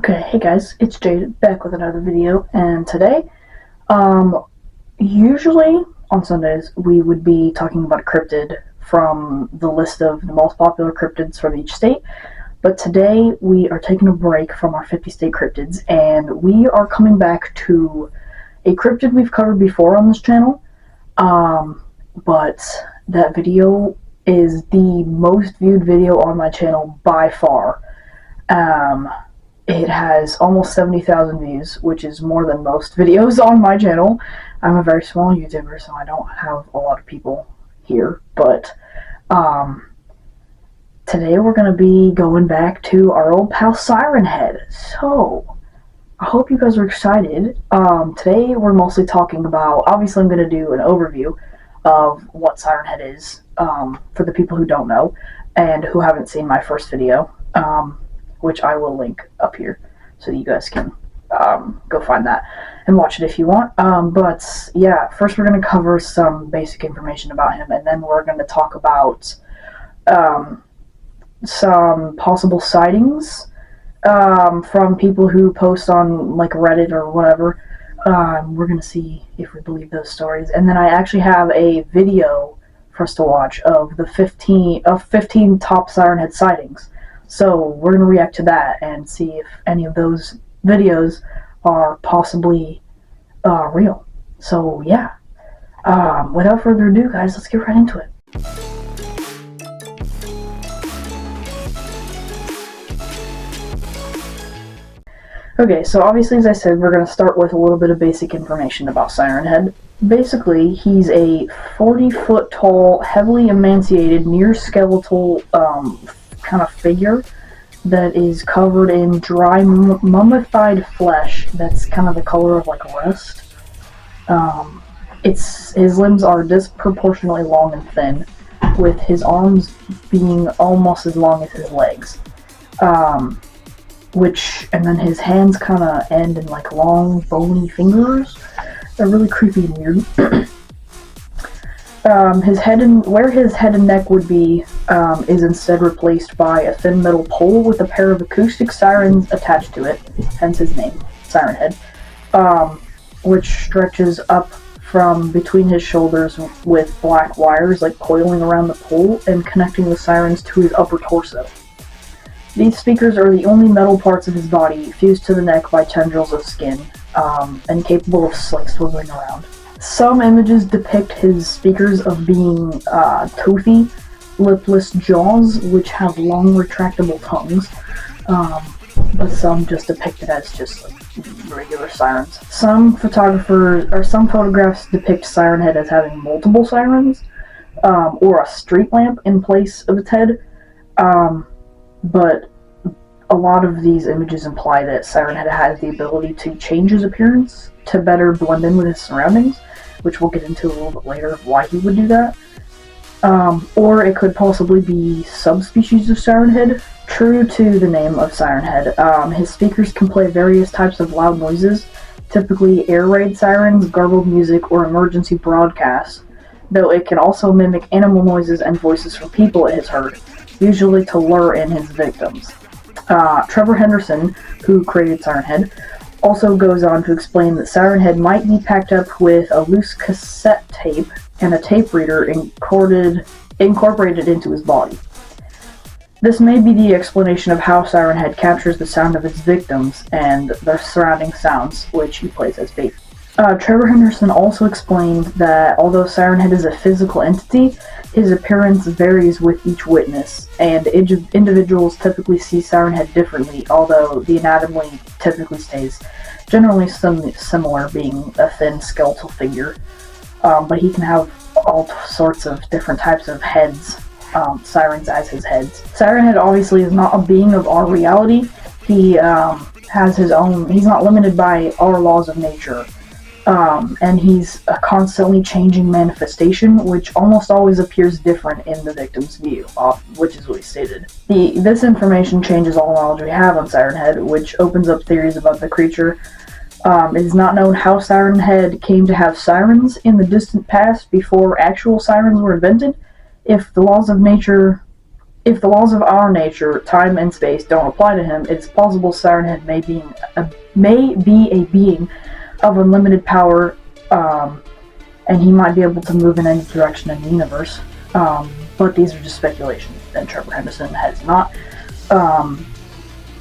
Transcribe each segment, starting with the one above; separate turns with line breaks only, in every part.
Okay, hey guys, it's Jade back with another video, and today, usually on Sundays we would be talking about a cryptid from the list of the most popular cryptids from each state, but today we are taking a break from our 50 state cryptids, and we are coming back to a cryptid we've covered before on this channel, but that video is the most viewed video on my channel by far. It has almost 70,000 views, which is more than most videos on my channel. I'm a very small YouTuber, so I don't have a lot of people here, but today we're going to be going back to our old pal Siren Head. So, I hope you guys are excited. Today we're mostly talking about, obviously I'm going to do an overview of what Siren Head is, for the people who don't know, and who haven't seen my first video. Which I will link up here so that you guys can go find that and watch it if you want. But yeah, first we're going to cover some basic information about him, and then we're going to talk about some possible sightings from people who post on like Reddit or whatever. We're going to see if we believe those stories, and then I actually have a video for us to watch of the 15 top Siren Head sightings. So we're going to react to that and see if any of those videos are possibly real. So yeah, without further ado guys, let's get right into it. Okay, so obviously as I said, we're going to start with a little bit of basic information about Siren Head. Basically, he's a 40-foot tall, heavily emaciated, near skeletal kind of figure that is covered in dry mummified flesh that's kind of the color of like rust. His limbs are disproportionately long and thin, with his arms being almost as long as his legs. And then his hands kind of end in like long bony fingers. They're really creepy and weird. Where his head and neck would be is instead replaced by a thin metal pole with a pair of acoustic sirens attached to it, hence his name, Siren Head, which stretches up from between his shoulders with black wires like coiling around the pole and connecting the sirens to his upper torso. These speakers are the only metal parts of his body fused to the neck by tendrils of skin, and capable of swiveling around. Some images depict his speakers of being toothy, lipless jaws, which have long retractable tongues, but some just depict it as just like regular sirens. Some photographs depict Siren Head as having multiple sirens, or a street lamp in place of its head, but a lot of these images imply that Siren Head has the ability to change his appearance to better blend in with his surroundings, which we'll get into a little bit later of why he would do that. Or it could possibly be subspecies of Siren Head. True to the name of Siren Head, his speakers can play various types of loud noises, typically air raid sirens, garbled music, or emergency broadcasts, though it can also mimic animal noises and voices from people it has heard, usually to lure in his victims. Trevor Henderson, who created Siren Head, also goes on to explain that Siren Head might be packed up with a loose cassette tape and a tape reader incorporated into his body. This may be the explanation of how Siren Head captures the sound of its victims and their surrounding sounds, which he plays as bait. Trevor Henderson also explained that although Siren Head is a physical entity, his appearance varies with each witness, and individuals typically see Siren Head differently, although the anatomy typically stays generally similar, being a thin skeletal figure. But he can have all sorts of different types of heads, sirens as his heads. Siren Head obviously is not a being of our reality. He has his own, he's not limited by our laws of nature. And he's a constantly changing manifestation, which almost always appears different in the victim's view, which is what he stated. This information changes all knowledge we have on Siren Head, which opens up theories about the creature. It is not known how Siren Head came to have sirens in the distant past before actual sirens were invented. If the laws of nature If the laws of our nature, time and space, don't apply to him, it's possible Siren Head may be a being of unlimited power, and he might be able to move in any direction in the universe. But these are just speculations, and Trevor Henderson has not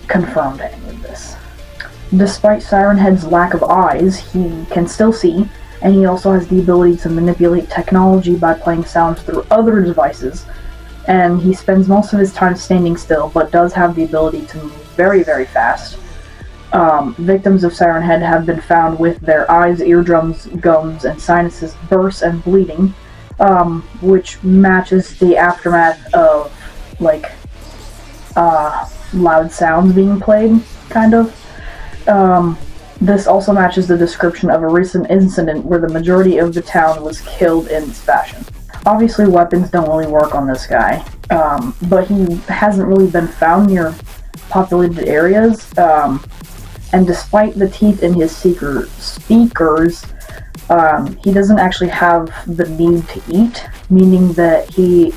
confirmed any of this. Despite Siren Head's lack of eyes, he can still see, and he also has the ability to manipulate technology by playing sounds through other devices, and he spends most of his time standing still, but does have the ability to move very, very fast. Victims of Siren Head have been found with their eyes, eardrums, gums, and sinuses burst and bleeding, which matches the aftermath of, like, loud sounds being played, kind of. This also matches the description of a recent incident where the majority of the town was killed in this fashion. Obviously, weapons don't really work on this guy, but he hasn't really been found near populated areas, and despite the teeth in his speakers, he doesn't actually have the need to eat, meaning that he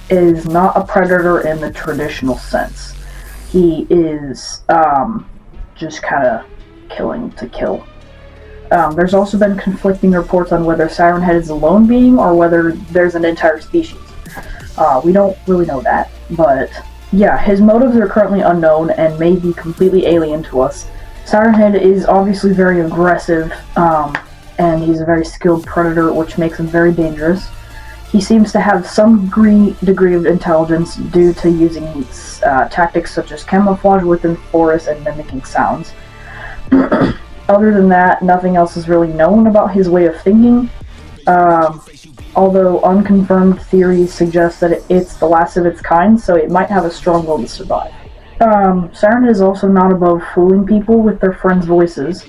is not a predator in the traditional sense. He is just kind of killing to kill. There's also been conflicting reports on whether Siren Head is a lone being or whether there's an entire species. We don't really know that, but yeah, his motives are currently unknown and may be completely alien to us. Siren Head is obviously very aggressive, and he's a very skilled predator, which makes him very dangerous. He seems to have some degree of intelligence due to using tactics such as camouflage within forests and mimicking sounds. Other than that, nothing else is really known about his way of thinking, although unconfirmed theories suggest that it's the last of its kind, so it might have a strong will to survive. Siren is also not above fooling people with their friends' voices.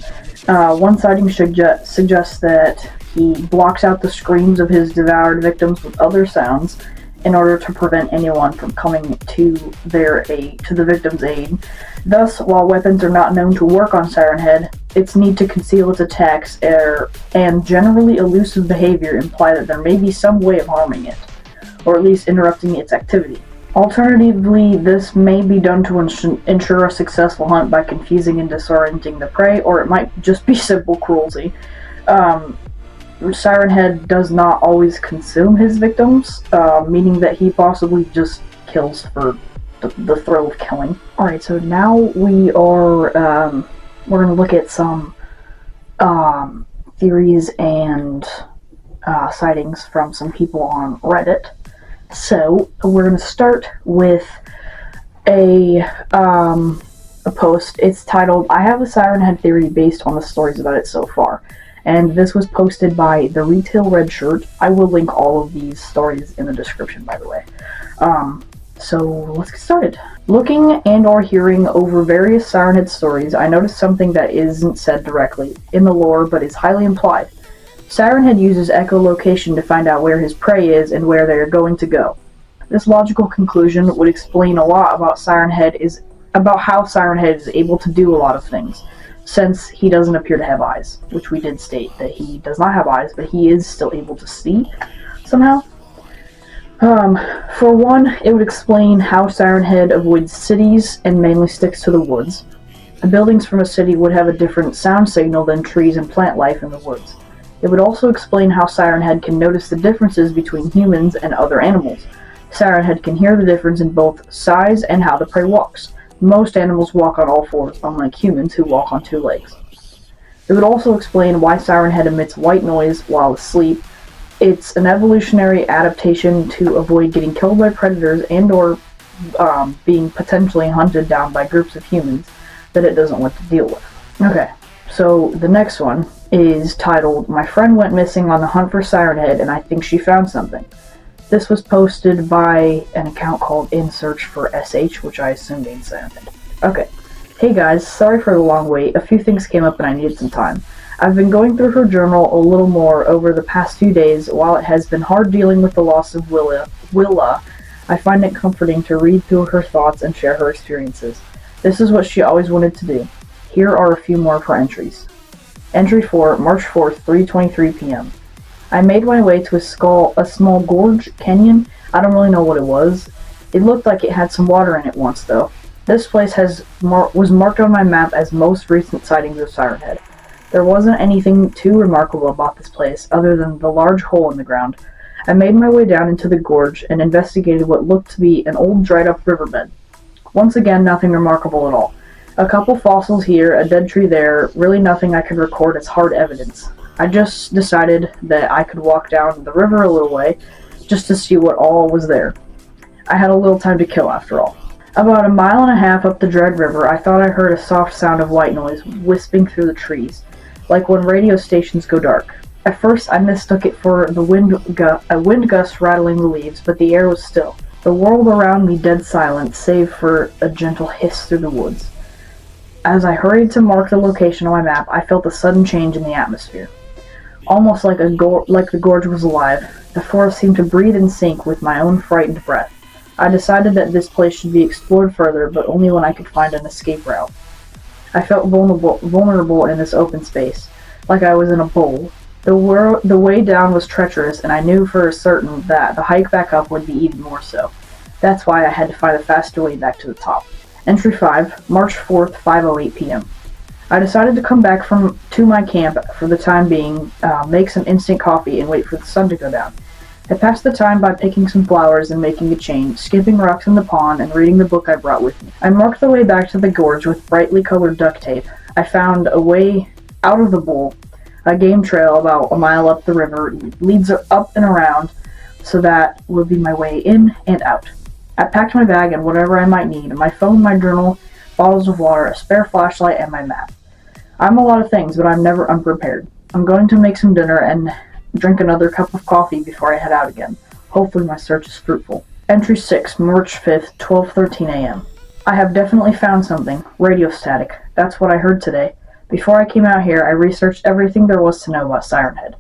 One sighting suggests that he blocks out the screams of his devoured victims with other sounds in order to prevent anyone from coming to the victim's aid. Thus, while weapons are not known to work on Siren Head, its need to conceal its attacks and generally elusive behavior imply that there may be some way of harming it, or at least interrupting its activity. Alternatively, this may be done to ensure a successful hunt by confusing and disorienting the prey, or it might just be simple cruelty. Siren Head does not always consume his victims, meaning that he possibly just kills for the thrill of killing. Alright, so now we're going to look at some theories and sightings from some people on Reddit. So, we're going to start with a post. It's titled, "I have a Siren Head theory based on the stories about it so far." And this was posted by the Retail Red Shirt. I will link all of these stories in the description, by the way. So let's get started. Looking and or hearing over various Siren Head stories, I noticed something that isn't said directly in the lore, but is highly implied. Siren Head uses echolocation to find out where his prey is and where they are going to go. This logical conclusion would explain a lot about how Siren Head is able to do a lot of things, since he doesn't appear to have eyes, which we did state that he does not have eyes, but he is still able to see somehow. For one, it would explain how Siren Head avoids cities and mainly sticks to the woods. The buildings from a city would have a different sound signal than trees and plant life in the woods. It would also explain how Siren Head can notice the differences between humans and other animals. Siren Head can hear the difference in both size and how the prey walks. Most animals walk on all fours, unlike humans who walk on two legs. It would also explain why Siren Head emits white noise while asleep. It's an evolutionary adaptation to avoid getting killed by predators and or being potentially hunted down by groups of humans that it doesn't want to deal with. Okay, so the next one is titled, "My friend went missing on the hunt for Siren Head and I think she found something." This was posted by an account called In Search for SH, which I assume means Siren Head. Okay. Hey guys, sorry for the long wait. A few things came up and I needed some time. I've been going through her journal a little more over the past few days. While it has been hard dealing with the loss of Willa, I find it comforting to read through her thoughts and share her experiences. This is what she always wanted to do. Here are a few more of her entries. Entry 4, March 4th, 3:23 p.m. I made my way to a small gorge canyon. I don't really know what it was. It looked like it had some water in it once, though. This place was marked on my map as most recent sightings of Siren Head. There wasn't anything too remarkable about this place, other than the large hole in the ground. I made my way down into the gorge and investigated what looked to be an old dried-up riverbed. Once again, nothing remarkable at all. A couple fossils here, a dead tree there, really nothing I could record as hard evidence. I just decided that I could walk down the river a little way, just to see what all was there. I had a little time to kill after all. About a mile and a half up the Dread River, I thought I heard a soft sound of white noise wisping through the trees, like when radio stations go dark. At first, I mistook it for a wind gust rattling the leaves, but the air was still. The world around me dead silent, save for a gentle hiss through the woods. As I hurried to mark the location on my map, I felt a sudden change in the atmosphere. Almost like the gorge was alive, the forest seemed to breathe in sync with my own frightened breath. I decided that this place should be explored further, but only when I could find an escape route. I felt vulnerable in this open space, like I was in a bowl. The way down was treacherous, and I knew for certain that the hike back up would be even more so. That's why I had to find a faster way back to the top. Entry 5, March 4th, 5:08 p.m. I decided to come back to my camp for the time being, make some instant coffee, and wait for the sun to go down. I passed the time by picking some flowers and making a chain, skipping rocks in the pond, and reading the book I brought with me. I marked the way back to the gorge with brightly colored duct tape. I found a way out of the bowl. A game trail about a mile up the river leads up and around, so that will be my way in and out. I packed my bag and whatever I might need, my phone, my journal, bottles of water, a spare flashlight, and my map. I'm a lot of things, but I'm never unprepared. I'm going to make some dinner and drink another cup of coffee before I head out again. Hopefully my search is fruitful. Entry 6, March 5th, 12:13 a.m. I have definitely found something. Radio static. That's what I heard today. Before I came out here, I researched everything there was to know about Siren Head.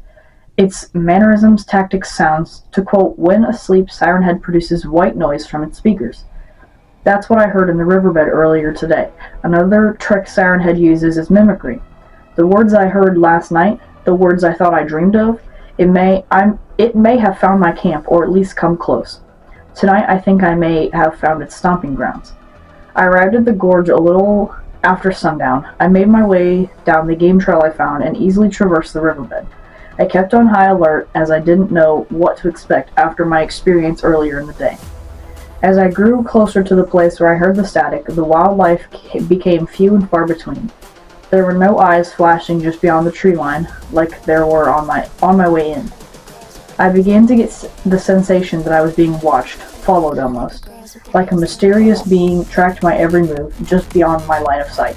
Its mannerisms, tactics, sounds. To quote, when asleep, Siren Head produces white noise from its speakers. That's what I heard in the riverbed earlier today. Another trick Siren Head uses is mimicry. The words I heard last night, the words I thought I dreamed of, it may have found my camp, or at least come close. Tonight I think I may have found its stomping grounds. I arrived at the gorge a little after sundown. I made my way down the game trail I found and easily traversed the riverbed. I kept on high alert as I didn't know what to expect after my experience earlier in the day. As I grew closer to the place where I heard the static, the wildlife became few and far between. There were no eyes flashing just beyond the tree line, like there were on my way in. I began to get the sensation that I was being watched, followed almost, like a mysterious being tracked my every move, just beyond my line of sight.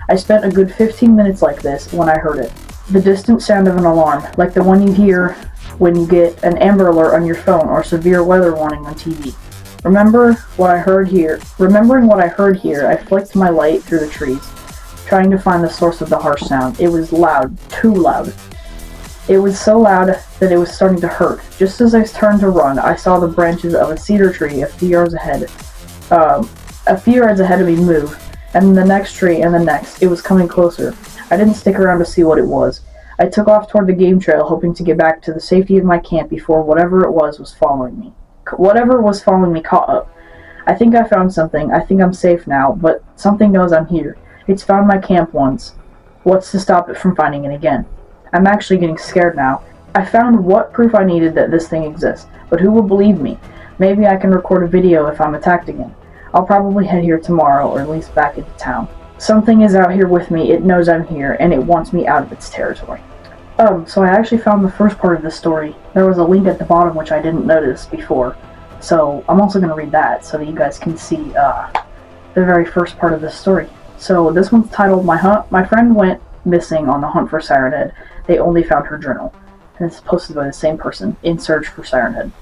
I spent a good 15 minutes like this when I heard it. The distant sound of an alarm, like the one you hear when you get an Amber Alert on your phone or severe weather warning on TV. Remembering what I heard here, I flicked my light through the trees, trying to find the source of the harsh sound. It was loud, too loud. It was so loud that it was starting to hurt. Just as I turned to run, I saw the branches of a cedar tree a few yards ahead of me move, and the next tree and the next. It was coming closer. I didn't stick around to see what it was. I took off toward the game trail, hoping to get back to the safety of my camp before whatever it was following me. Whatever was following me caught up. I think I found something. I think I'm safe now, but something knows I'm here. It's found my camp once. What's to stop it from finding it again? I'm actually getting scared now. I found what proof I needed that this thing exists, but who will believe me? Maybe I can record a video if I'm attacked again. I'll probably head here tomorrow, or at least back into town. Something is out here with me, it knows I'm here, and it wants me out of its territory. So I actually found the first part of the story. There was a link at the bottom which I didn't notice before, so I'm also going to read that so that you guys can see the very first part of this story. So this one's titled, My friend went missing on the hunt for Siren Head. They only found her journal. And it's posted by the same person, in search for Siren Head.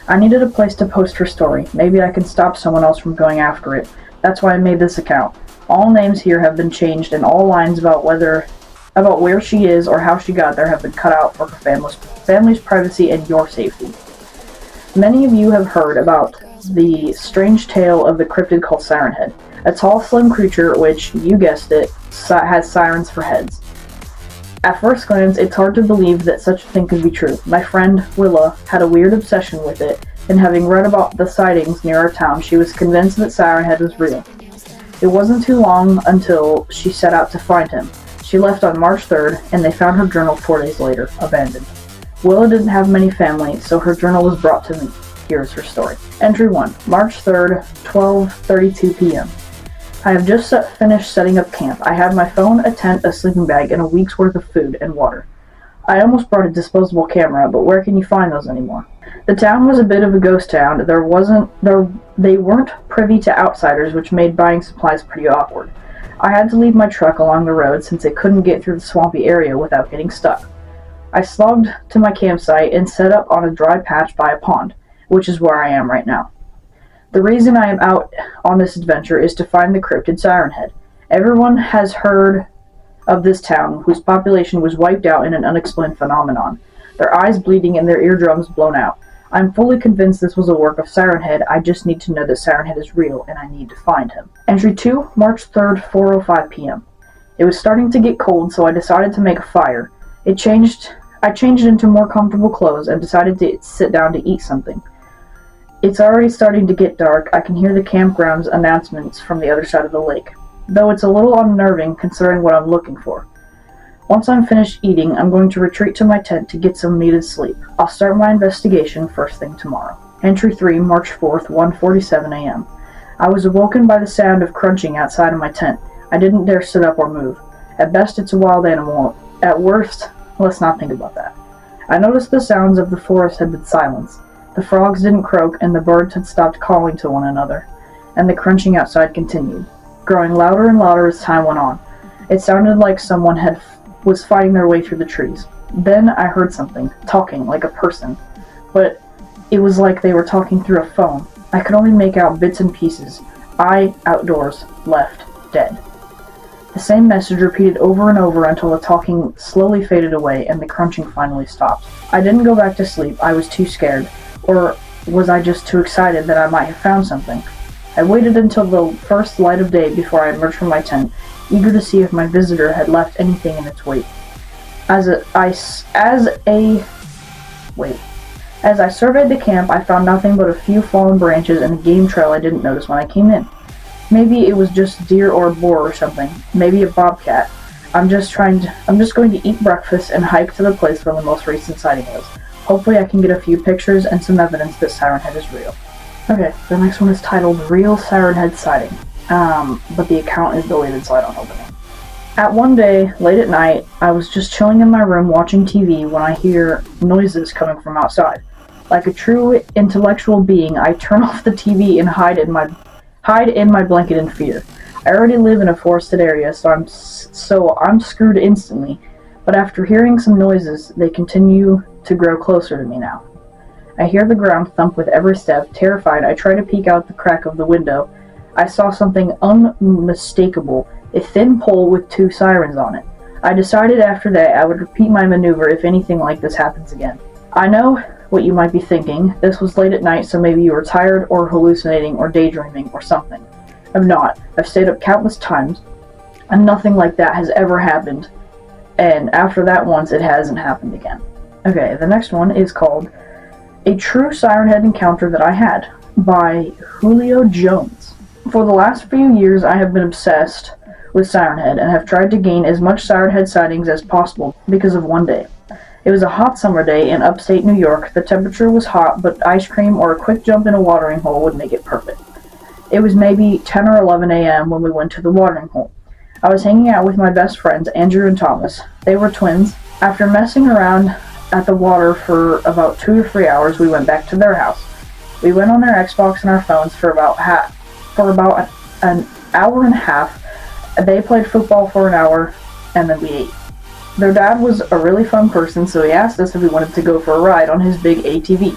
I needed a place to post her story. Maybe I can stop someone else from going after it. That's why I made this account. All names here have been changed, and all lines about where she is or how she got there have been cut out for her family's privacy and your safety. Many of you have heard about the strange tale of the cryptid called Siren Head. A tall, slim creature which, you guessed it, has sirens for heads. At first glance, it's hard to believe that such a thing could be true. My friend, Willa, had a weird obsession with it, and having read about the sightings near our town, she was convinced that Siren Head was real. It wasn't too long until she set out to find him. She left on March 3rd, and they found her journal 4 days later, abandoned. Willow didn't have many family, so her journal was brought to me. Here's her story. Entry 1, March 3rd, 12:32 p.m. I have just finished setting up camp. I had my phone, a tent, a sleeping bag, and a week's worth of food and water. I almost brought a disposable camera, but where can you find those anymore? The town was a bit of a ghost town. They weren't privy to outsiders, which made buying supplies pretty awkward. I had to leave my truck along the road since it couldn't get through the swampy area without getting stuck. I slogged to my campsite and set up on a dry patch by a pond, which is where I am right now. The reason I am out on this adventure is to find the cryptid Siren Head. Everyone has heard of this town, whose population was wiped out in an unexplained phenomenon, their eyes bleeding and their eardrums blown out. I'm fully convinced this was a work of Siren Head. I just need to know that Siren Head is real, and I need to find him. Entry 2, March 3rd, 4:05 p.m. It was starting to get cold, so I decided to make a fire. I changed into more comfortable clothes and decided to sit down to eat something. It's already starting to get dark. I can hear the campground's announcements from the other side of the lake, though it's a little unnerving considering what I'm looking for. Once I'm finished eating, I'm going to retreat to my tent to get some needed sleep. I'll start my investigation first thing tomorrow. Entry 3, March 4th, 1:47 a.m. I was awoken by the sound of crunching outside of my tent. I didn't dare sit up or move. At best, it's a wild animal. At worst, let's not think about that. I noticed the sounds of the forest had been silenced. The frogs didn't croak, and the birds had stopped calling to one another, and the crunching outside continued, growing louder and louder as time went on. It sounded like someone was fighting their way through the trees. Then I heard something, talking like a person, but it was like they were talking through a phone. I could only make out bits and pieces. I, outdoors, left, dead. The same message repeated over and over until the talking slowly faded away and the crunching finally stopped. I didn't go back to sleep. I was too scared. Or was I just too excited that I might have found something? I waited until the first light of day before I emerged from my tent, eager to see if my visitor had left anything in its wake. As I surveyed the camp, I found nothing but a few fallen branches and a game trail I didn't notice when I came in. Maybe it was just deer or a boar or something. Maybe a bobcat. I'm just going to eat breakfast and hike to the place where the most recent sighting was. Hopefully I can get a few pictures and some evidence that Siren Head is real. Okay, the next one is titled Real Siren Head Sighting. But the account is deleted, so I don't know the name. At one day, late at night, I was just chilling in my room watching TV when I hear noises coming from outside. Like a true intellectual being, I turn off the TV and hide in my blanket in fear. I already live in a forested area, so I'm screwed instantly. But after hearing some noises, they continue to grow closer to me now. I hear the ground thump with every step. Terrified, I try to peek out the crack of the window. I saw something unmistakable, a thin pole with 2 sirens on it. I decided after that I would repeat my maneuver if anything like this happens again. I know what you might be thinking. This was late at night, so maybe you were tired or hallucinating or daydreaming or something. I'm not. I've stayed up countless times, and nothing like that has ever happened. And after that once, it hasn't happened again. Okay, the next one is called A True Siren Head Encounter That I Had by Julio Jones. For the last few years, I have been obsessed with Siren Head and have tried to gain as much Siren Head sightings as possible because of one day. It was a hot summer day in upstate New York. The temperature was hot, but ice cream or a quick jump in a watering hole would make it perfect. It was maybe 10 or 11 a.m. when we went to the watering hole. I was hanging out with my best friends, Andrew and Thomas. They were twins. After messing around at the water for about 2 or 3 hours, we went back to their house. We went on their Xbox and our phones for about an hour and a half. They played football for an hour, and then we ate. Their dad was a really fun person, so he asked us if we wanted to go for a ride on his big ATV.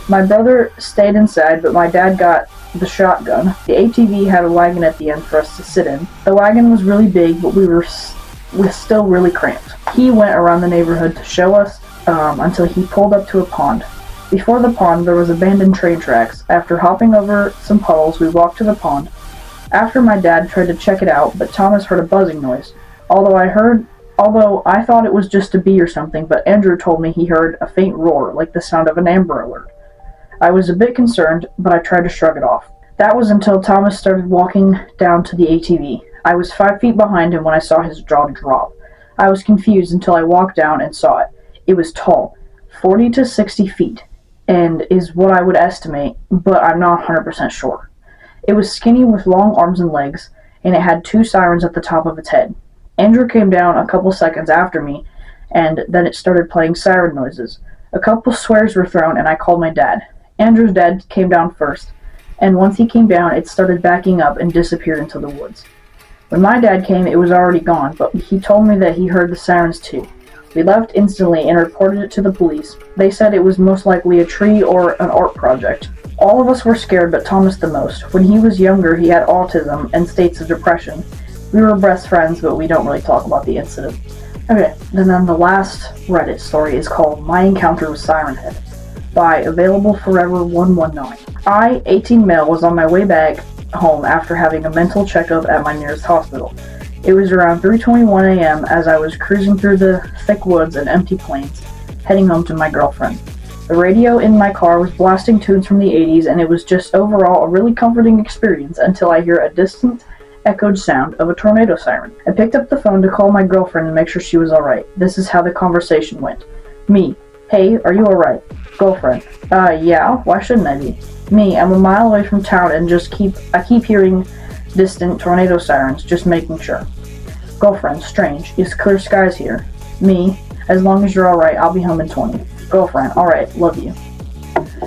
My brother stayed inside, but my dad got the shotgun. The ATV had a wagon at the end for us to sit in. The wagon was really big, but we were still really cramped. He went around the neighborhood to show us until he pulled up to a pond. Before the pond, there was abandoned train tracks. After hopping over some puddles, we walked to the pond. After my dad tried to check it out, but Thomas heard a buzzing noise. Although I thought it was just a bee or something, but Andrew told me he heard a faint roar, like the sound of an Amber Alert. I was a bit concerned, but I tried to shrug it off. That was until Thomas started walking down to the ATV. I was 5 feet behind him when I saw his jaw drop. I was confused until I walked down and saw it. It was tall, 40 to 60 feet, and is what I would estimate, but I'm not 100% sure. It was skinny with long arms and legs, and it had 2 sirens at the top of its head. Andrew came down a couple seconds after me, and then it started playing siren noises. A couple swears were thrown, and I called my dad. Andrew's dad came down first, and once he came down, it started backing up and disappeared into the woods. When my dad came, it was already gone, but he told me that he heard the sirens too. We left instantly and reported it to the police. They said it was most likely a tree or an art project. All of us were scared, but Thomas the most. When he was younger, he had autism and states of depression. We were best friends, but we don't really talk about the incident. Okay, and then the last Reddit story is called My Encounter with Siren Head by Available Forever 119. I, 18 male, was on my way back home after having a mental checkup at my nearest hospital. It was around 3:21 a.m. as I was cruising through the thick woods and empty plains, heading home to my girlfriend. The radio in my car was blasting tunes from the 80s, and it was just overall a really comforting experience until I hear a distant, echoed sound of a tornado siren. I picked up the phone to call my girlfriend and make sure she was alright. This is how the conversation went. Me: Hey, are you alright? Girlfriend: Yeah, why shouldn't I be? Me: I'm a mile away from town and I keep hearing distant tornado sirens, just making sure. Girlfriend: Strange, it's clear skies here. Me: As long as you're alright, I'll be home in 20. Girlfriend: Alright, love you.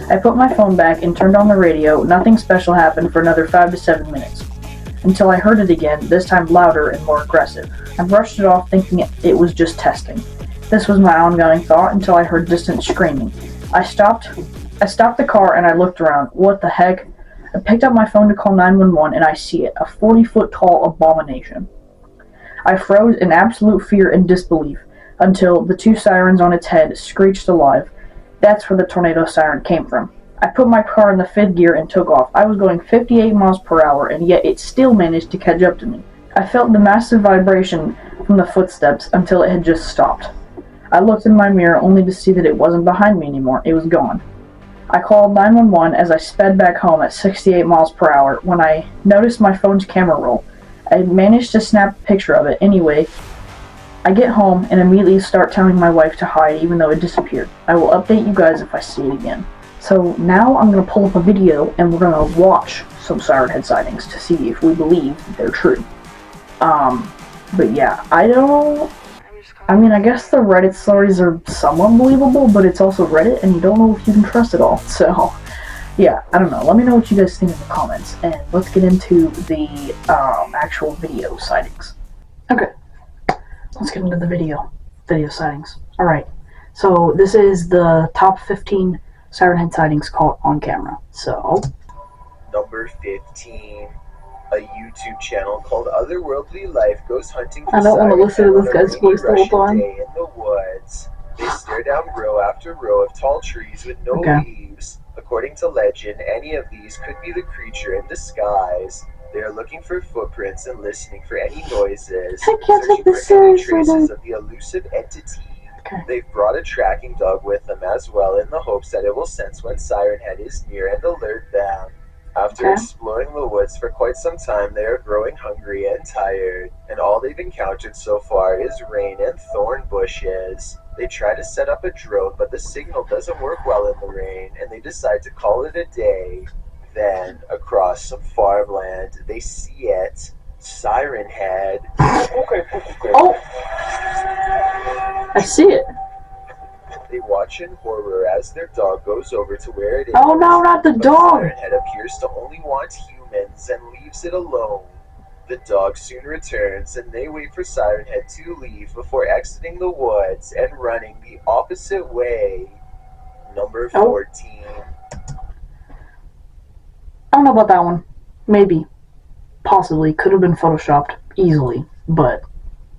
I put my phone back and turned on the radio. Nothing special happened for another 5 to 7 minutes, until I heard it again, this time louder and more aggressive. I brushed it off, thinking it was just testing. This was my ongoing thought until I heard distant screaming. I stopped the car and I looked around. What the heck? I picked up my phone to call 911 and I see it, a 40-foot tall abomination. I froze in absolute fear and disbelief until the 2 sirens on its head screeched alive. That's where the tornado siren came from. I put my car in the 5th gear and took off. I was going 58 miles per hour, and yet it still managed to catch up to me. I felt the massive vibration from the footsteps until it had just stopped. I looked in my mirror only to see that it wasn't behind me anymore. It was gone. I called 911 as I sped back home at 68 miles per hour when I noticed my phone's camera roll. I had managed to snap a picture of it. Anyway, I get home and immediately start telling my wife to hide even though it disappeared. I will update you guys if I see it again. So now I'm going to pull up a video and we're going to watch some Siren Head sightings to see if we believe they're true. But yeah, I guess the Reddit stories are somewhat believable, but it's also Reddit and you don't know if you can trust it all. So yeah, I don't know. Let me know what you guys think in the comments, and let's get into the actual video sightings. Okay, let's get into the video sightings. Alright, so this is the top 15 Siren Head sightings caught on camera. So,
number 15, a YouTube channel called Otherworldly Life goes hunting for
I don't want to listen to this guy's voice the whole time.
Day in the woods. They stare down row after row of tall trees with no leaves. According to legend, any of these could be the creature in disguise. They are looking for footprints and listening for any noises, searching for any traces of the elusive entity. They've brought a tracking dog with them as well in the hopes that it will sense when Siren Head is near and alert them. After exploring the woods for quite some time, they are growing hungry and tired, and all they've encountered so far is rain and thorn bushes. They try to set up a drone, but the signal doesn't work well in the rain, and they decide to call it a day. Then, across some farmland, they see it. Siren Head.
Oh! I see it.
They watch in horror as their dog goes over to where it is.
Oh no, not the dog!
Siren Head appears to only want humans and leaves it alone. The dog soon returns, and they wait for Siren Head to leave before exiting the woods and running the opposite way. Number 14.
I don't know about that one. Maybe. Possibly. Could have been photoshopped. Easily. But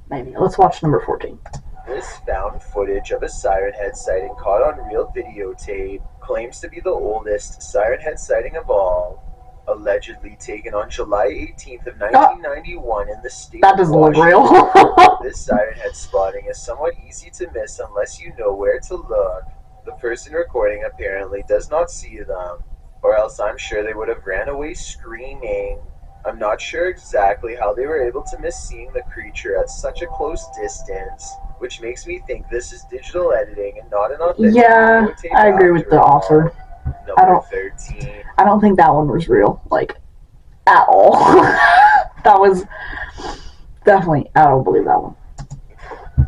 maybe. Let's watch number 14.
This found footage of a Siren Head sighting caught on real videotape claims to be the oldest Siren Head sighting of all. Allegedly taken on July 18th of 1991 in the state
that doesn't look real.
This Siren Head spotting is somewhat easy to miss unless you know where to look. The person recording apparently does not see them, or else I'm sure they would have ran away screaming. I'm not sure exactly how they were able to miss seeing the creature at such a close distance, which makes me think this is digital editing and not an authentic videotape.
I agree with the author.
Number 13.
I don't think that one was real, like, at all. That was definitely, I don't believe that one.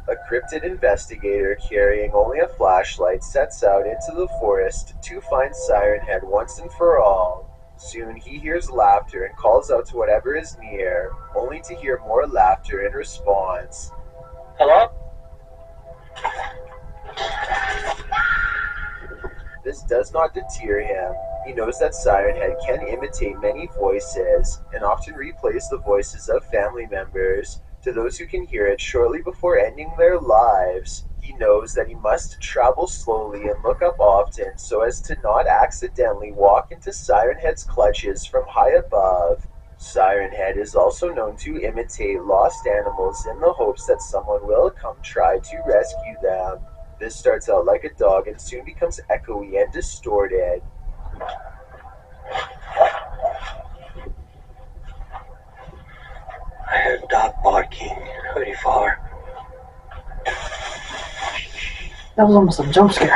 A cryptid investigator carrying only a flashlight sets out into the forest to find Siren Head once and for all. Soon he hears laughter and calls out to whatever is near, only to hear more laughter in response.
Hello?
This does not deter him. He knows that Siren Head can imitate many voices, and often replays the voices of family members to those who can hear it shortly before ending their lives. He knows that he must travel slowly and look up often so as to not accidentally walk into Siren Head's clutches from high above. Siren Head is also known to imitate lost animals in the hopes that someone will come try to rescue them. This starts out like a dog and soon becomes echoey and distorted.
I heard a dog barking pretty far.
That was almost a jump scare.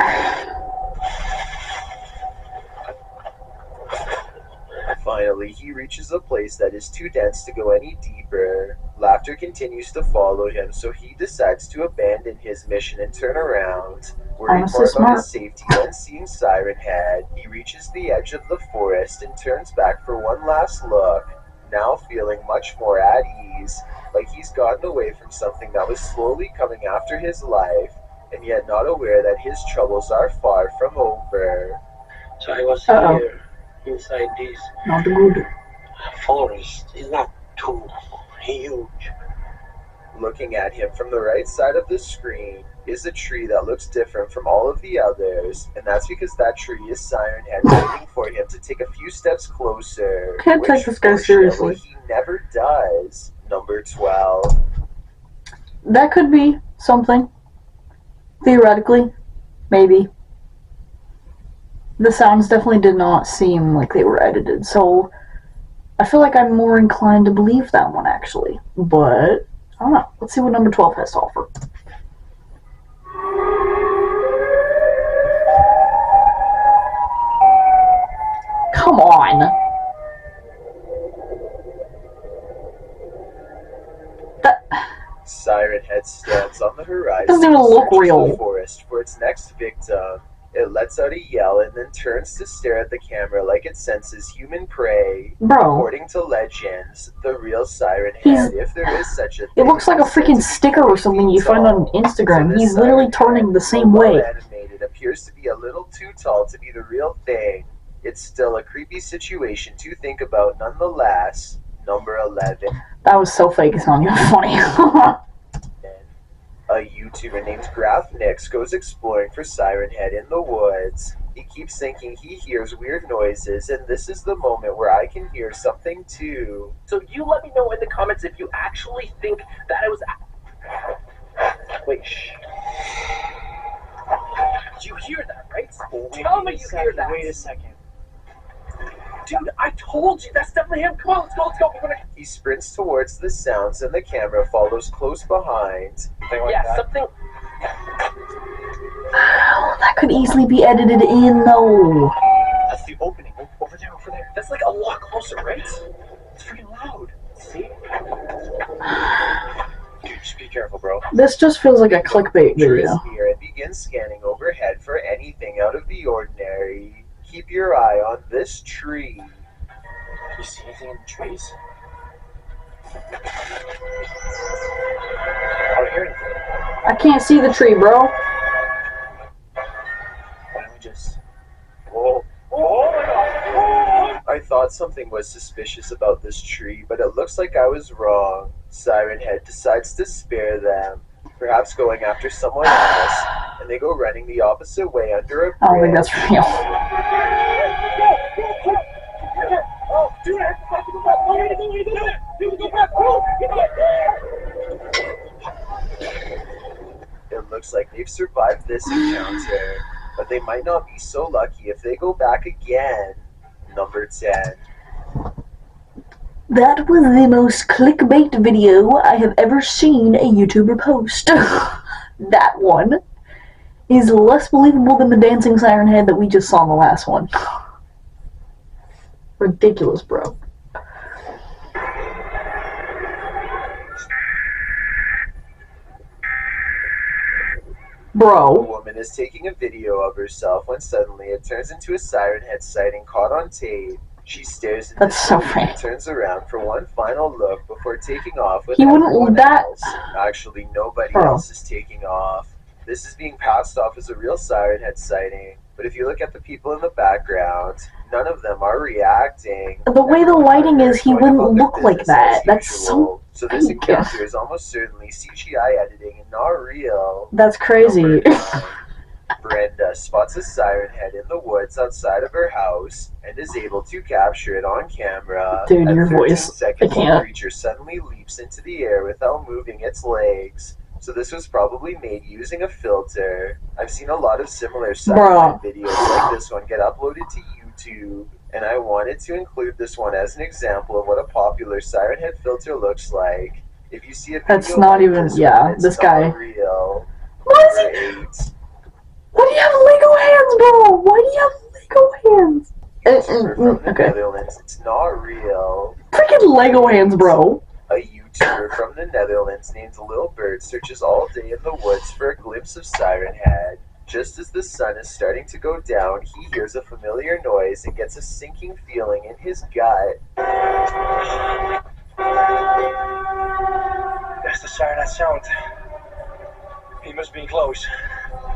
Finally, he reaches a place that is too dense to go any deeper. Laughter continues to follow him, so he decides to abandon his mission and turn around. Worried more about his safety than seeing Siren Head, he reaches the edge of the forest and turns back for one last look, now feeling much more at ease, like he's gotten away from something that was slowly coming after his life, and yet not aware that his troubles are far from over.
So I was here, inside this
not good
forest. It's not too huge.
Looking at him from the right side of the screen is a tree that looks different from all of the others, and that's because that tree is Siren Head waiting for him to take a few steps closer.
Can't take this guy seriously.
He never does. Number 12.
That could be something. Theoretically, maybe. The sounds definitely did not seem like they were edited, so I feel like I'm more inclined to believe that one, actually. But, I don't know. Let's see what number 12 has to offer. Come on!
Siren Head stands on the horizon.
Doesn't even look real.
The forest for its next victim. It lets out a yell and then turns to stare at the camera like it senses human prey.
Bro.
According to legends, the real Siren Head, if there is such a thing,
it looks like a freaking sticker or something you find on Instagram.
So
he's literally turning the same way.
Animated appears to be a little too tall to be the real thing. It's still a creepy situation to think about nonetheless. Number 11.
That was so fake, it's not even funny.
A YouTuber named GraphNix goes exploring for Siren Head in the woods. He keeps thinking he hears weird noises, and this is the moment where I can hear something too.
So you let me know in the comments if you actually think that it was... Wait, shh. You hear that, right? Tell me you hear that.
Wait a second.
Dude, I told you, that's definitely him. Come on, let's go.
He sprints towards the sounds, and the camera follows close behind.
Something...
Oh, that could easily be edited in, though.
That's the opening. Over there.
That's like a lot closer, right? It's freaking loud. See?
Dude, just be careful, bro.
This just feels like a clickbait video.
Here and begin scanning overhead for anything out of the ordinary. Keep your eye on this tree.
Can you see anything in the trees? I don't hear anything.
I can't see the tree, bro.
Why don't we just... Whoa. Oh my god!
I thought something was suspicious about this tree, but it looks like I was wrong. Siren Head decides to spare them, perhaps going after someone else, and they go running the opposite way under a bridge.
I don't think that's real.
It looks like they've survived this encounter. A but they might not be so lucky if they go back again. Number 10.
That was the most clickbait video I have ever seen a YouTuber post. That one is less believable than the dancing siren head that we just saw in the last one. Ridiculous, bro.
A woman is taking a video of herself when suddenly it turns into a siren head sighting caught on tape. She stares at
That's so funny.
and turns around for one final look before taking off with
He wouldn't
everyone
that.
else. Actually, nobody
Bro.
else is taking off. This is being passed off as a real siren head sighting, but if you look at the people in the background, none of them are reacting.
The way the lighting is, he
Going about
wouldn't
their
look like
business
that.
as
That's
usual. So this
fake.
encounter is almost certainly CGI editing and not real.
That's crazy.
Number 9. Brenda spots a siren head in the woods outside of her house and is able to capture it on camera.
Dude,
At
your
13
voice.
seconds,
I can't.
the creature suddenly leaps into the air without moving its legs. So this was probably made using a filter. I've seen a lot of similar siren head videos like this one get uploaded to YouTube, and I wanted to include this one as an example of what a popular siren head filter looks like. If you see a video
That's not
like
even,
this
yeah,
one, it's
this
not
guy.
real.
What is
Number
it?
8.
Why do you have Lego hands, bro? Why do you have Lego hands?
YouTuber from the
Okay.
Netherlands. It's not real.
Freaking Lego hands, bro.
A YouTuber from the Netherlands named Lil Bird searches all day in the woods for a glimpse of Siren Head. Just as the sun is starting to go down, he hears a familiar noise and gets a sinking feeling in his gut.
That's the Siren Head sound. He must be close.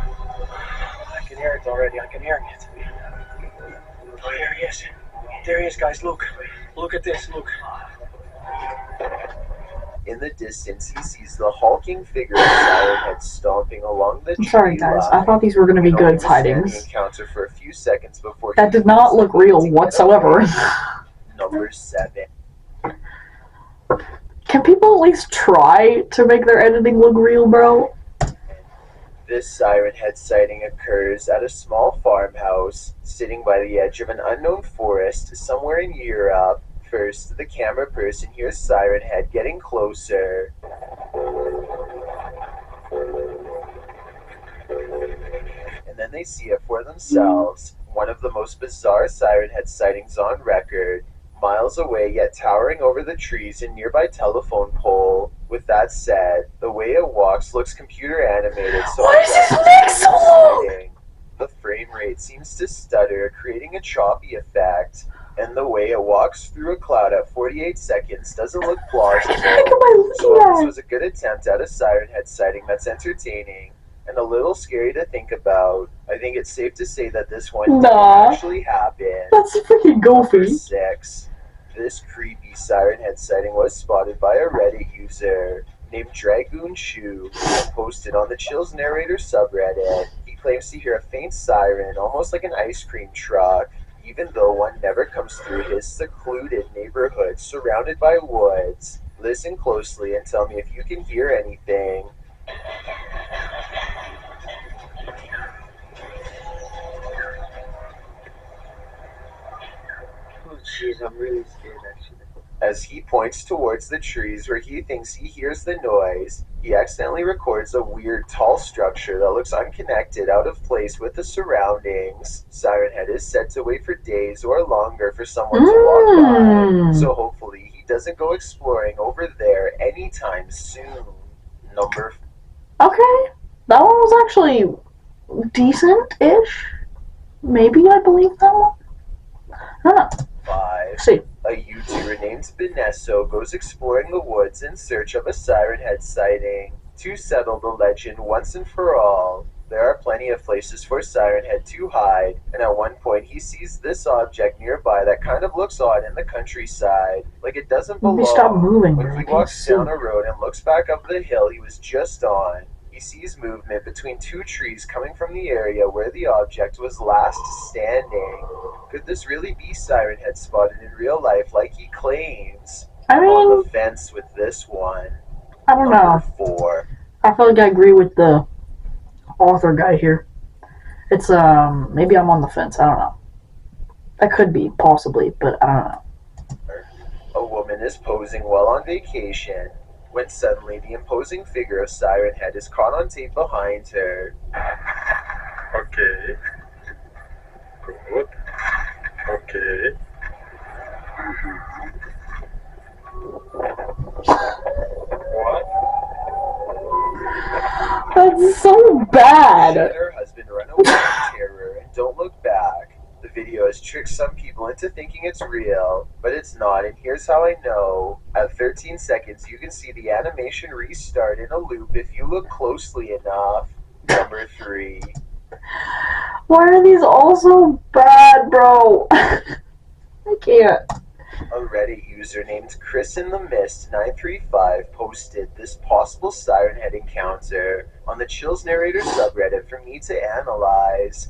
I can hear it already. I can hear it. Oh, there he is. There he is, guys. Look. Look at this. Look.
In the distance, he sees the hulking figure of Siren Head stomping along the tree
I'm sorry, guys.
line.
I thought these were going to be
He only
good
withstands the
sightings.
encounter for a few seconds before
That
he
did not
uses
look
the
real
to get
whatsoever.
away. Number 7.
Can people at least try to make their editing look real, bro?
This Siren Head sighting occurs at a small farmhouse sitting by the edge of an unknown forest somewhere in Europe. First, the camera person hears Siren Head getting closer. And then they see it for themselves. One of the most bizarre Siren Head sightings on record. Miles away, yet towering over the trees and nearby telephone pole. With that said, the way it walks looks computer animated, so
Why does this make so long?
the frame rate seems to stutter, creating a choppy effect, and the way it walks through a cloud at 48 seconds doesn't look plausible.
What the heck am I
So
looking
this
at?
was a good attempt at a Siren Head sighting that's entertaining and a little scary to think about. I think it's safe to say that this one didn't
Nah.
actually happen.
That's freaking
Number
goofy.
6. This creepy Siren Head sighting was spotted by a Reddit user named Dragoon Shoe and posted on the Chills Narrator subreddit. He claims to hear a faint siren, almost like an ice cream truck, even though one never comes through his secluded neighborhood surrounded by woods. Listen closely and tell me if you can hear anything.
Oh, jeez, I'm really scared, actually.
As he points towards the trees where he thinks he hears the noise, he accidentally records a weird tall structure that looks unconnected, out of place with the surroundings. Siren Head is said to wait for days or longer for someone to walk by, so hopefully he doesn't go exploring over there anytime soon. Number
Okay, that one was actually decent-ish. Maybe I believe that one. Huh.
5.
See.
A YouTuber named Benesso goes exploring the woods in search of a Siren Head sighting. To settle the legend once and for all, there are plenty of places for Siren Head to hide, and at one point he sees this object nearby that kind of looks odd in the countryside, like it doesn't belong.
Maybe stop moving, bro.
When
I
he
can't
walks
see.
down a road and looks back up the hill he was just on, he sees movement between two trees coming from the area where the object was last standing. Could this really be Siren Head spotted in real life like he claims?
I
I'm on
mean,
the fence with this one.
I don't know.
Number 4.
I feel like I agree with the author guy here. It's, maybe I'm on the fence. I don't know. That could be, possibly, but I don't know.
A woman is posing while on vacation when suddenly the imposing figure of Siren Head is caught on tape behind her.
Okay. Good. Okay. What?
That's so bad!
She and her husband run away in terror and don't look back. The video has tricked some people into thinking it's real, but it's not, and here's how I know. At 13 seconds, you can see the animation restart in a loop if you look closely enough. Number 3.
Why are these all so bad, bro? I can't.
A Reddit user named ChrisInTheMist935 posted this possible Siren Head encounter on the Chills Narrator subreddit for me to analyze.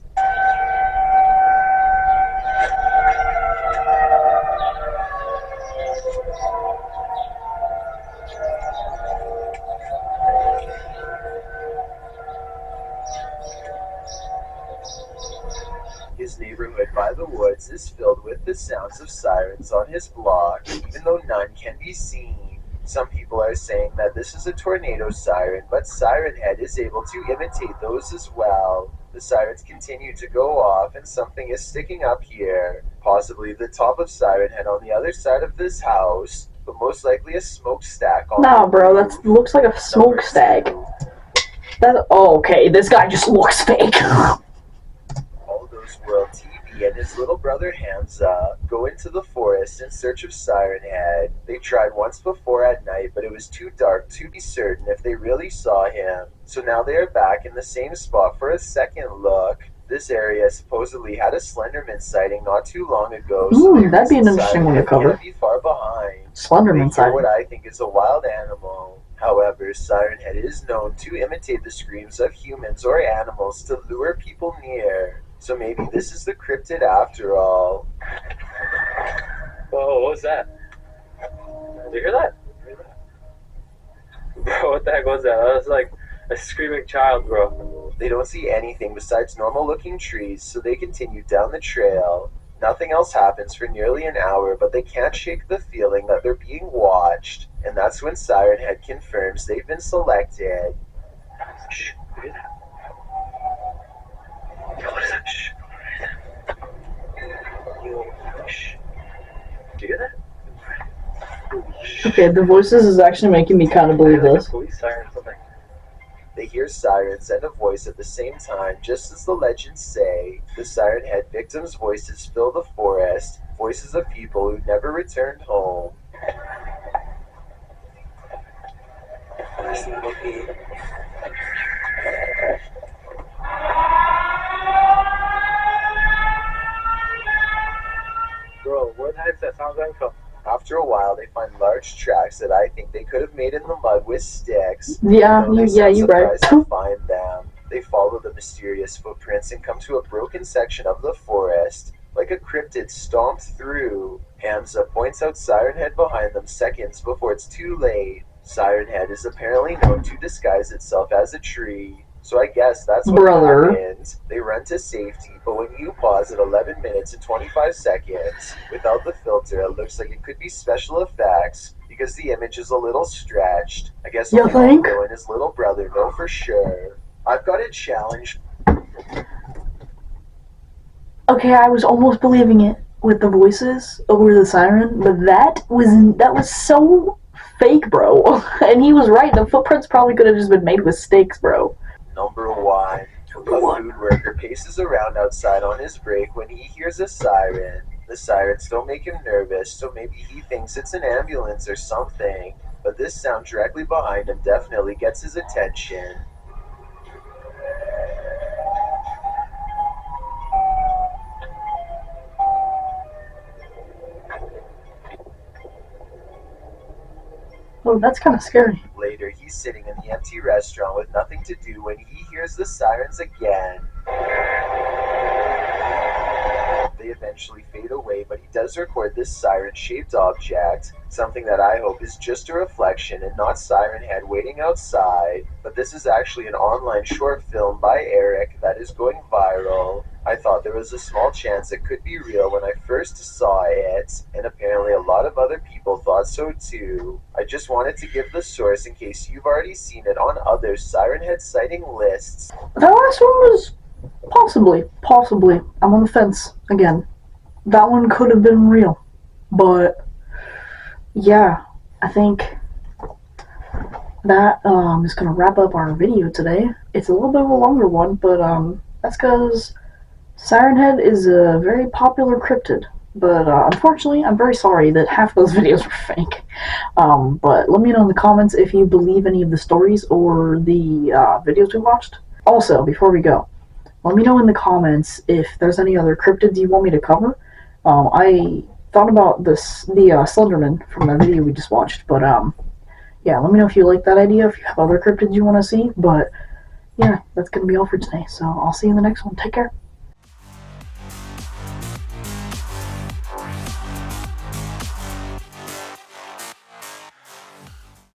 His neighborhood by the woods is filled with the sounds of sirens on his block, even though none can be seen. Some people are saying that this is a tornado siren, but Siren Head is able to imitate those as well. The sirens continue to go off, and something is sticking up here. Possibly the top of Siren Head on the other side of this house, but most likely a smokestack on
Nah,
the
bro,
roof.
that looks like a smokestack. Oh, okay, this guy just looks fake.
All those World TV and his little brother Hamza go into the forest in search of Siren Head. They tried once before at night, but it was too dark to be certain if they really saw him. So now they are back in the same spot for a second look. This area supposedly had a Slenderman sighting not too long ago, so
Ooh, that'd be an interesting one to cover.
Can't be far behind.
Slenderman
They hear
sighting.
what I think is a wild animal. However, Siren Head is known to imitate the screams of humans or animals to lure people near. So maybe this is the cryptid after all.
Whoa, what was that? Did you hear that? Bro, what the heck was that? That was like a screaming child, bro.
They don't see anything besides normal looking trees, so they continue down the trail. Nothing else happens for nearly an hour, but they can't shake the feeling that they're being watched. And that's when Siren Head confirms they've been selected.
Shh, you hear that? Yo, what is that? Shh. Yo, shh. Do you hear that?
Okay, the voices is actually making me kind of believe
Like a
this.
police siren or something.
They hear sirens and a voice at the same time, just as the legends say. The Siren Head victims' voices fill the forest, voices of people who never returned home.
Bro, where the heck's that sound coming from?
After a while, they find large tracks that I think they could have made in the mud with sticks.
Yeah,
Though they
yeah,
sound
you're right.
surprised to find them. They follow the mysterious footprints and come to a broken section of the forest, like a cryptid stomped through. Hamza points out Siren Head behind them seconds before it's too late. Siren Head is apparently known to disguise itself as a tree, so I guess that's what happened. They run to safety, but when you pause at 11 minutes and 25 seconds, without the filter, it looks like it could be special effects, because the image is a little stretched. I guess
You
only
think?
Marco and his little brother know for sure. I've got a challenge.
Okay, I was almost believing it with the voices over the siren, but that was so fake, bro. And he was right. The footprints probably could have just been made with stakes, bro.
Number 1. A food worker paces around outside on his break when he hears a siren. The sirens don't make him nervous, so maybe he thinks it's an ambulance or something. But this sound directly behind him definitely gets his attention.
Oh, that's kind of scary.
Later, he's sitting in the empty restaurant with nothing to do when he hears the sirens again. They they eventually fade away, but he does record this siren-shaped object, something that I hope is just a reflection and not Siren Head waiting outside. But this is actually an online short film by Eric that is going viral. I thought there was a small chance it could be real when I first saw it, and apparently a lot of other people thought so too. I just wanted to give the source in case you've already seen it on other Siren Head sighting lists.
That last one was possibly. I'm on the fence again. That one could have been real, but yeah, I think that is gonna wrap up our video today. It's a little bit of a longer one, but that's because Siren Head is a very popular cryptid. But unfortunately, I'm very sorry that half those videos were fake. But let me know in the comments if you believe any of the stories or the videos we watched. Also, before we go, let me know in the comments if there's any other cryptids you want me to cover. I thought about the Slenderman from the video we just watched, but yeah, let me know if you like that idea, if you have other cryptids you want to see. But yeah, that's going to be all for today, so I'll see you in the next one. Take care.